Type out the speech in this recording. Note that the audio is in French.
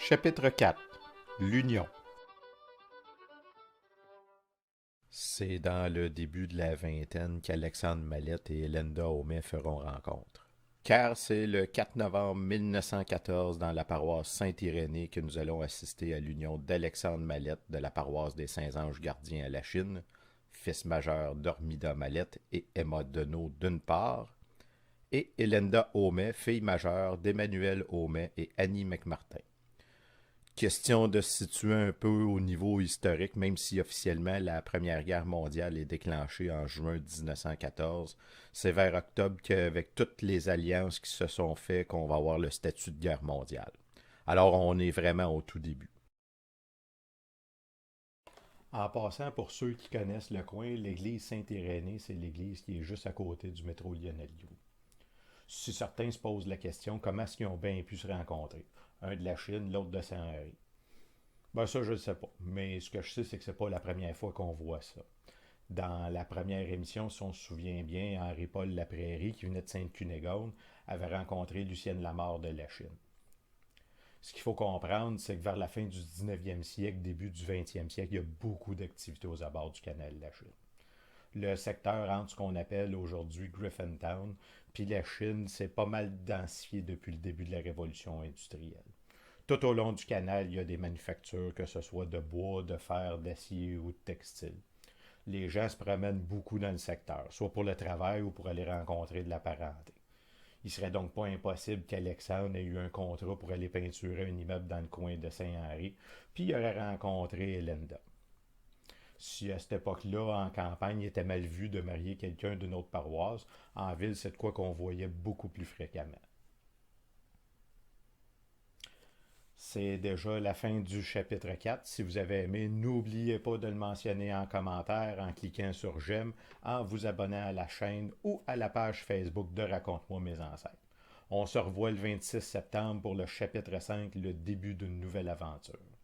Chapitre 4. L'Union. C'est dans le début de la vingtaine qu'Alexandre Mallette et Lenda Homais feront rencontre. Car c'est le 4 novembre 1914 dans la paroisse Saint-Irénée que nous allons assister à l'union d'Alexandre Mallette de la paroisse des Saints-Anges Gardiens à la Chine, fils majeur d'Ormida Mallette et Emma Deneau d'une part, et Elenda Homais, fille majeure d'Emmanuel Homais et Annie McMartin. Question de se situer un peu au niveau historique, même si officiellement la Première Guerre mondiale est déclenchée en juin 1914. C'est vers octobre qu'avec toutes les alliances qui se sont faites qu'on va avoir le statut de guerre mondiale. Alors on est vraiment au tout début. En passant, pour ceux qui connaissent le coin, l'église Saint-Irénée, c'est l'église qui est juste à côté du métro Lionel-Liou. Si certains se posent la question, comment est-ce qu'ils ont bien pu se rencontrer? Un de la Chine, l'autre de Saint-Henri. Ben ça, je ne sais pas. Mais ce que je sais, c'est que c'est pas la première fois qu'on voit ça. Dans la première émission, si on se souvient bien, Henri-Paul Laprairie, qui venait de Sainte-Cunégonde, avait rencontré Lucienne Lamarre de la Chine. Ce qu'il faut comprendre, c'est que vers la fin du 19e siècle, début du 20e siècle, il y a beaucoup d'activités aux abords du canal de la Chine. Le secteur entre ce qu'on appelle aujourd'hui Griffintown, puis la Chine, c'est pas mal densifié depuis le début de la révolution industrielle. Tout au long du canal, il y a des manufactures, que ce soit de bois, de fer, d'acier ou de textile. Les gens se promènent beaucoup dans le secteur, soit pour le travail ou pour aller rencontrer de la parenté. Il serait donc pas impossible qu'Alexandre ait eu un contrat pour aller peinturer un immeuble dans le coin de Saint-Henri, puis il aurait rencontré Elenda. Si à cette époque-là, en campagne, il était mal vu de marier quelqu'un d'une autre paroisse, en ville, c'est de quoi qu'on voyait beaucoup plus fréquemment. C'est déjà la fin du chapitre 4. Si vous avez aimé, n'oubliez pas de le mentionner en commentaire, en cliquant sur j'aime, en vous abonnant à la chaîne ou à la page Facebook de Raconte-moi mes ancêtres. On se revoit le 26 septembre pour le chapitre 5, le début d'une nouvelle aventure.